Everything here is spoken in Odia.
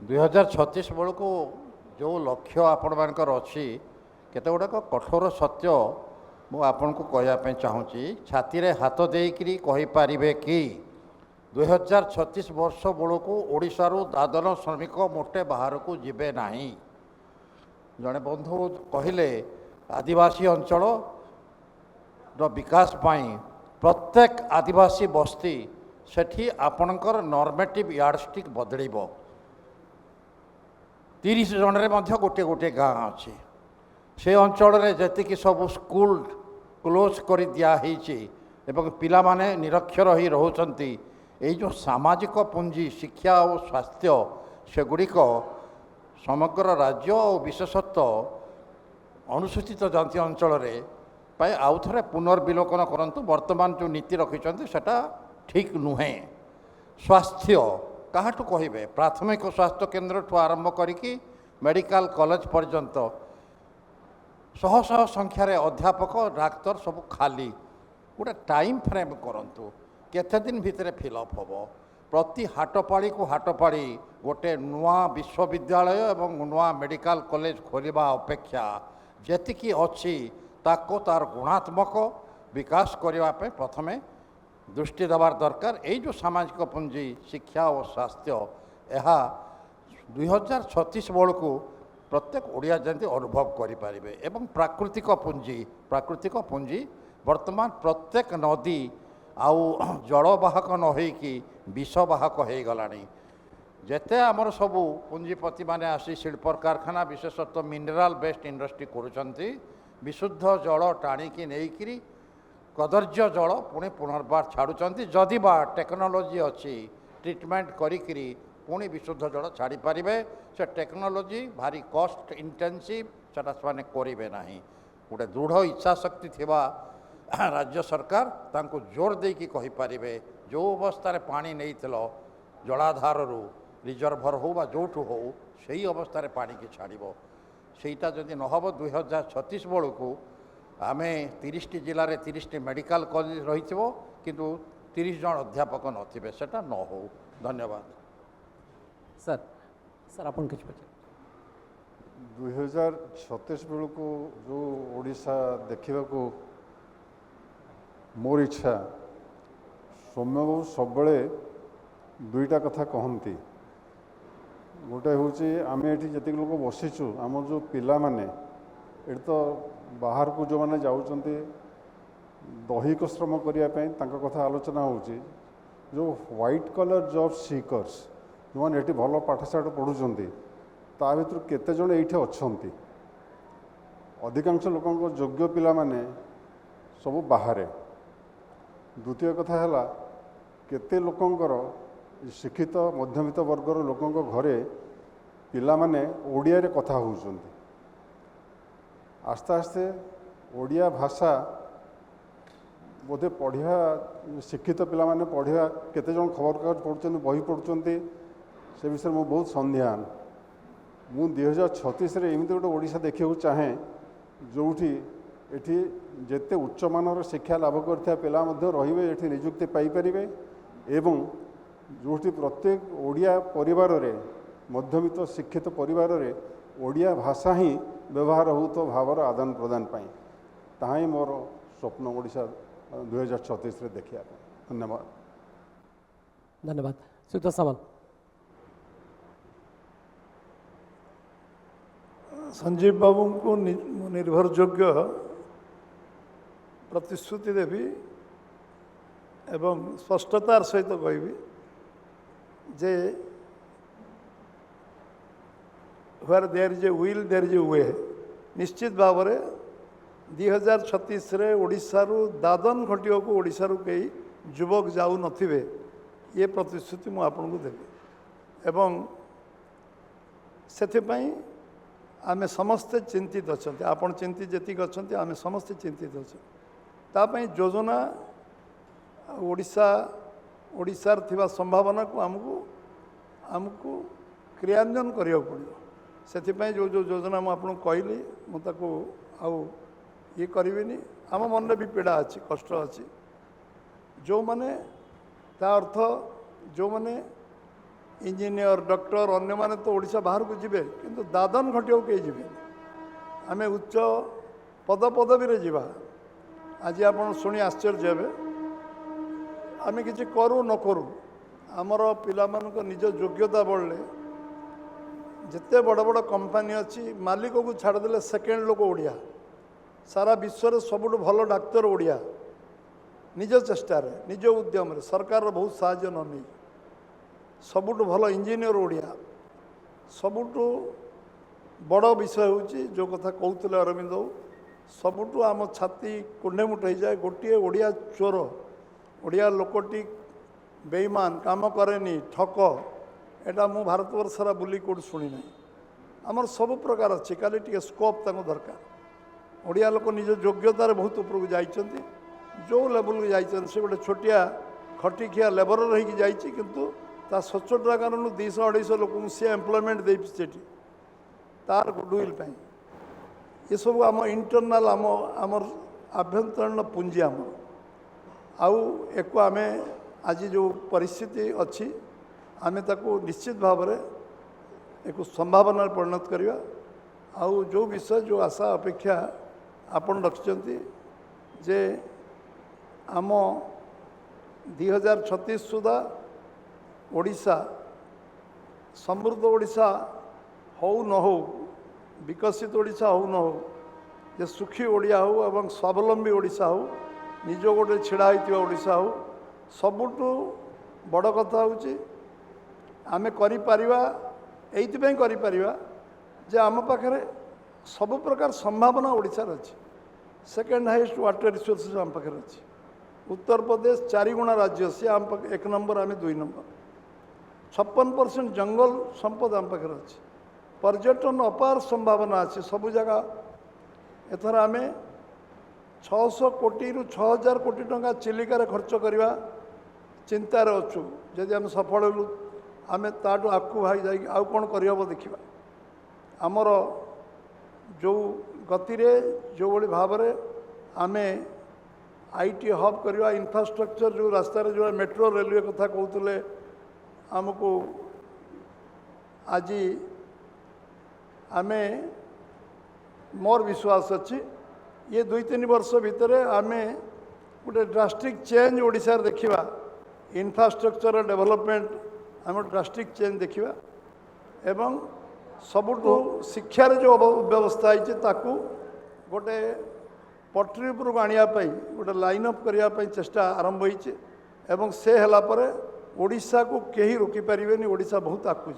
2036 ବେଳକୁ ଯେଉଁ ଲକ୍ଷ୍ୟ ଆପଣମାନଙ୍କର ଅଛି କେତେ ଗୁଡ଼ାକ କଠୋର ସତ୍ୟ ମୁଁ ଆପଣଙ୍କୁ କହିବା ପାଇଁ ଚାହୁଁଛି। ଛାତିରେ ହାତ ଦେଇକରି କହିପାରିବେ କି 2036 ବର୍ଷ ବେଳକୁ ଓଡ଼ିଶାରୁ ଦାଦନ ଶ୍ରମିକ ମୋଟେ ବାହାରକୁ ଯିବେ ନାହିଁ? ଜଣେ ବନ୍ଧୁ କହିଲେ ଆଦିବାସୀ ଅଞ୍ଚଳର ବିକାଶ ପାଇଁ ପ୍ରତ୍ୟେକ ଆଦିବାସୀ ବସ୍ତି ସେଠି ଆପଣଙ୍କର ନର୍ମେଟିଭ୍ ୟାର୍ଡଷ୍ଟିକ୍ ବଦଳିବ। 30 ଜଣରେ ମଧ୍ୟ ଗୋଟିଏ ଗୋଟିଏ ଗାଁ ଅଛି। ସେ ଅଞ୍ଚଳରେ ଯେତିକି ସବୁ ସ୍କୁଲ କ୍ଲୋଜ୍ କରି ଦିଆହେଇଛି ଏବଂ ପିଲାମାନେ ନିରକ୍ଷର ହୋଇ ରହୁଛନ୍ତି, ଏଇ ଯେଉଁ ସାମାଜିକ ପୁଞ୍ଜି ଶିକ୍ଷା ଓ ସ୍ୱାସ୍ଥ୍ୟ ସେଗୁଡ଼ିକ ସମଗ୍ର ରାଜ୍ୟ ଓ ବିଶେଷତଃ ଅନୁସୂଚିତ ଜାତି ଅଞ୍ଚଳରେ ପାଇଁ ଆଉ ଥରେ ପୁନର୍ବିଲୋକନ କରନ୍ତୁ। ବର୍ତ୍ତମାନ ଯେଉଁ ନୀତି ରଖିଛନ୍ତି ସେଟା ଠିକ୍ ନୁହେଁ। ସ୍ୱାସ୍ଥ୍ୟ କାହାଠୁ କହିବେ? ପ୍ରାଥମିକ ସ୍ୱାସ୍ଥ୍ୟ କେନ୍ଦ୍ରଠୁ ଆରମ୍ଭ କରିକି ମେଡ଼ିକାଲ କଲେଜ ପର୍ଯ୍ୟନ୍ତ ଶହ ଶହ ସଂଖ୍ୟାରେ ଅଧ୍ୟାପକ ଡାକ୍ତର ସବୁ ଖାଲି। ଗୋଟେ ଟାଇମ୍ ଫ୍ରେମ୍ କରନ୍ତୁ, କେତେ ଦିନ ଭିତରେ ଫିଲ୍ଅପ୍ ହେବ। ପ୍ରତି ହାଟପାଳିକୁ ହାଟପାଳି ଗୋଟେ ନୂଆ ବିଶ୍ୱବିଦ୍ୟାଳୟ ଏବଂ ନୂଆ ମେଡ଼ିକାଲ କଲେଜ ଖୋଲିବା ଅପେକ୍ଷା ଯେତିକି ଅଛି ତାକୁ ତାର ଗୁଣାତ୍ମକ ବିକାଶ କରିବା ପାଇଁ ପ୍ରଥମେ ଦୃଷ୍ଟି ଦେବାର ଦରକାର। ଏଇ ଯେଉଁ ସାମାଜିକ ପୁଞ୍ଜି ଶିକ୍ଷା ଓ ସ୍ୱାସ୍ଥ୍ୟ, ଏହା 2036 ବେଳକୁ ପ୍ରତ୍ୟେକ ଓଡ଼ିଆ ଯେମିତି ଅନୁଭବ କରିପାରିବେ। ଏବଂ ପ୍ରାକୃତିକ ପୁଞ୍ଜି ବର୍ତ୍ତମାନ ପ୍ରତ୍ୟେକ ନଦୀ ଆଉ ଜଳବାହକ ନ ହୋଇକି ବିଷବାହକ ହୋଇଗଲାଣି। ଯେତେ ଆମର ସବୁ ପୁଞ୍ଜିପତିମାନେ ଆସି ଶିଳ୍ପ କାରଖାନା ବିଶେଷତଃ ମିନେରାଲ ବେସ୍ଡ ଇଣ୍ଡଷ୍ଟ୍ରି କରୁଛନ୍ତି, ବିଶୁଦ୍ଧ ଜଳ ଟାଣିକି ନେଇକରି କଦର୍ଯ୍ୟ ଜଳ ପୁଣି ପୁନର୍ବାର ଛାଡ଼ୁଛନ୍ତି। ଯଦି ବା ଟେକ୍ନୋଲୋଜି ଅଛି ଟ୍ରିଟମେଣ୍ଟ କରିକିରି ପୁଣି ବିଶୁଦ୍ଧ ଜଳ ଛାଡ଼ିପାରିବେ, ସେ ଟେକ୍ନୋଲୋଜି ଭାରି କଷ୍ଟ ଇଣ୍ଟେନ୍ସିଭ୍, ସେଟା ସେମାନେ କରିବେ ନାହିଁ। ଗୋଟେ ଦୃଢ଼ ଇଚ୍ଛାଶକ୍ତି ଥିବା ରାଜ୍ୟ ସରକାର ତାଙ୍କୁ ଜୋର ଦେଇକି କହିପାରିବେ ଯେଉଁ ଅବସ୍ଥାରେ ପାଣି ନେଇଥିଲ ଜଳାଧାରରୁ ରିଜର୍ଭର ହେଉ ବା ଯେଉଁଠୁ ହେଉ ସେହି ଅବସ୍ଥାରେ ପାଣିକି ଛାଡ଼ିବ। ସେଇଟା ଯଦି ନ ହେବ 2036 ବେଳକୁ ଆମେ 30ଟି ଜିଲ୍ଲାରେ 30ଟି ମେଡ଼ିକାଲ କଲେଜ ରହିଥିବ କିନ୍ତୁ 30 ଜଣ ଅଧ୍ୟାପକ ନଥିବେ। ସେଟା ନ ହେଉ। ଧନ୍ୟବାଦ। ସାର୍ ଆପଣ କିଛି ପଚାର। 2036 ବେଳକୁ ଯେଉଁ ଓଡ଼ିଶା ଦେଖିବାକୁ ମୋର ଇଚ୍ଛା, ସୌମ୍ୟବାବୁ ସବୁବେଳେ ଦୁଇଟା କଥା କହନ୍ତି। ଗୋଟେ ହେଉଛି ଆମେ ଏଠି ଯେତିକି ଲୋକ ବସିଛୁ, ଆମର ଯେଉଁ ପିଲାମାନେ ଏଠି ତ ବାହାରକୁ ଯେଉଁମାନେ ଯାଉଛନ୍ତି ଦୈହିକ ଶ୍ରମ କରିବା ପାଇଁ ତାଙ୍କ କଥା ଆଲୋଚନା ହେଉଛି। ଯେଉଁ ହ୍ୱାଇଟ୍ କଲର୍ ଜବ୍ ସିକର୍ସ ଯେଉଁମାନେ ଏଠି ଭଲ ପାଠଶାଠ ପଢ଼ୁଛନ୍ତି, ତା ଭିତରୁ କେତେଜଣ ଏଇଠି ଅଛନ୍ତି? ଅଧିକାଂଶ ଲୋକଙ୍କ ଯୋଗ୍ୟ ପିଲାମାନେ ସବୁ ବାହାରେ। ଦ୍ୱିତୀୟ କଥା ହେଲା, କେତେ ଲୋକଙ୍କର ଶିକ୍ଷିତ ମଧ୍ୟବିତ୍ତ ବର୍ଗର ଲୋକଙ୍କ ଘରେ ପିଲାମାନେ ଓଡ଼ିଆରେ କଥା ହେଉଛନ୍ତି। ଆସ୍ତେ ଆସ୍ତେ ଓଡ଼ିଆ ଭାଷା ବୋଧେ ପଢ଼ିବା, ଶିକ୍ଷିତ ପିଲାମାନେ ପଢ଼ିବା, କେତେଜଣ ଖବରକାଗଜ ପଢ଼ୁଛନ୍ତି, ବହି ପଢ଼ୁଛନ୍ତି, ସେ ବିଷୟରେ ମୁଁ ବହୁତ ସନ୍ଦିହାନ। ମୁଁ 2036ରେ ଏମିତି ଗୋଟେ ଓଡ଼ିଶା ଦେଖିବାକୁ ଚାହେଁ ଯେଉଁଠି ଏଠି ଯେତେ ଉଚ୍ଚମାନର ଶିକ୍ଷା ଲାଭ କରିଥିବା ପିଲା ମଧ୍ୟ ରହିବେ, ଏଠି ନିଯୁକ୍ତି ପାଇପାରିବେ ଏବଂ ଯେଉଁଠି ପ୍ରତ୍ୟେକ ଓଡ଼ିଆ ପରିବାରରେ, ମଧ୍ୟବିତ୍ତ ଶିକ୍ଷିତ ପରିବାରରେ ଓଡ଼ିଆ ଭାଷା ହିଁ ବ୍ୟବହାର ହେଉଥିବା ଭାବର ଆଦାନ ପ୍ରଦାନ ପାଇଁ। ତାହା ହିଁ ମୋର ସ୍ୱପ୍ନ ଓଡ଼ିଶା 2036ରେ ଦେଖିବା ପାଇଁ। ଧନ୍ୟବାଦ। ଧନ୍ୟବାଦ। ସୁତ ସାମଲ। ସଞ୍ଜୀବ ବାବୁଙ୍କୁ ମୁଁ ନିର୍ଭରଯୋଗ୍ୟ ପ୍ରତିଶ୍ରୁତି ଦେବି ଏବଂ ସ୍ପଷ୍ଟତାର ସହିତ କହିବି ଯେ where there is a will there is a way। ନିଶ୍ଚିତ ଭାବରେ 2036ରେ ଓଡ଼ିଶାରୁ ଦାଦନ ଖଟିବାକୁ ଓଡ଼ିଶାରୁ କେହି ଯୁବକ ଯାଉନଥିବେ, ଏ ପ୍ରତିଶ୍ରୁତି ମୁଁ ଆପଣଙ୍କୁ ଦେବି। ଏବଂ ସେଥିପାଇଁ ଆମେ ସମସ୍ତେ ଚିନ୍ତିତ ଅଛନ୍ତି। ଆପଣ ଚିନ୍ତିତ ଯେତିକି ଅଛନ୍ତି, ଆମେ ସମସ୍ତେ ଚିନ୍ତିତ ଅଛୁ। ତା ପାଇଁ ଯୋଜନା ଓଡ଼ିଶାର ଥିବା ସମ୍ଭାବନାକୁ ଆମକୁ କ୍ରିୟାନ୍ୱୟନ କରିବାକୁ ପଡ଼ିବ। ସେଥିପାଇଁ ଯେଉଁ ଯୋଜନା ମୁଁ ଆପଣଙ୍କୁ କହିଲି, ମୁଁ ତାକୁ ଆଉ ଇଏ କରିବିନି। ଆମ ମନରେ ବି ପୀଡ଼ା ଅଛି, କଷ୍ଟ ଅଛି। ଯେଉଁମାନେ ତା ଅର୍ଥ ଯେଉଁମାନେ इंजीनियर डॉक्टर अन्य माने तो ओडिशा बाहर को जीवे किंतु दादन घटिया कहीं जीवे आमे उच्च पदपदवी रे जीवा आज आप शुणी आश्चर्य हे आमे किसी करू न करू आमर पिला निज योग्यता बढ़ले जिते बड़ बड़ कंपनी अच्छी मालिक को छाड़देले सेकेंड लोक ओडिया सारा विश्व में सबुठ भल डाक्तर ओडिया निज चेष्टार निज उद्यम सरकार बहुत साहाय्य न नहीं सबुठ भल इंजीनियर ओडिया सबुठ बड़ विषय हूँ जो कथा कहते अरविंद सबुठ आम छाती कुंडेमुट हो जाए गोटे ओडिया चोर ओडिया लोकटी बेईमान काम करेनी ठक एटा मु भारतवर्ष सारा बुली कौट शुणी ना आमर सब प्रकार अच्छी खाली टे स्कोप दरकार ओडिया लोक निज योग्यतार बहुत उपरକୁ ଯାଇଛନ୍ତି जो लेवल जाइए से गोटे छोटिया खटिखिया लेबर रही जाइए किंतु ता सचोटता कारण 200-250 लोक सी एम्प्लॉयमेंट दे तार गुडविल ये सब आम इंटरनाल आमर आभ्यंतरण पुंजी आम आउ एक आम आज जो परिस्थिति अच्छी आम ताको निश्चित भाव में एक संभावना परिणत करवा आउ जो विषय जो आशा अपेक्षा आपन रखिंट जे आम 2036 सुधा ओडिशा समृद्ध ओडिशा हो न हो विकसित ओडिशा हो न हो जे सुखी ओडिया हो एवं स्वावलंबी ओडिशा हो निज गोटे छिड़ा होता ओडिशा हो सबुठु बड़ कथा हूँ आमे करिपारिबा एइथिପାଇଁ करिपारिबा जे आम पाखरे सब प्रकार संभावना ओडिशा अच्छी सेकेंड हाइएस्ट वाटर रिसोर्सेस आम पाखे अच्छी उत्तर प्रदेश 4 गुणा राज्य सी आम 1 नंबर आम 2 नंबर 56% जंगल संपद आम पाखे अच्छी पर्यटन अपार संभावना अच्छी सब जगह एथर आम 600 कोटी रु 6000 कोटी टंका चिलिकार खर्च करवा चिंतार अच्छु जदि आम सफल हलु आम ताठू आगू भाई जा आउ कौन करहब देखा आमर जो गति जो भाई भाव में आम आईटी हब करवा इंफ्रास्ट्रक्चर जो रास्तार जो मेट्रो रेलवे कथा कहते आमको आज आम मोर विश्वास अच्छी ये 2-3 वर्ष भितर आम गोटे ड्रास्टिक चेंज ओडिशा देखा इंफ्रास्ट्रक्चर डेवलपमेंट आम ड्रास्टिक चेंज देखा एवं सबुठु शिक्षार जो व्यवस्था है ताकू गोटे पटरी उपरକୁ आनिया गोटे लाइन अप करने चेष्टा आरंभ होती से हेला ओडिशा को कहीं रोकी पारे ओडिशा बहुत आगू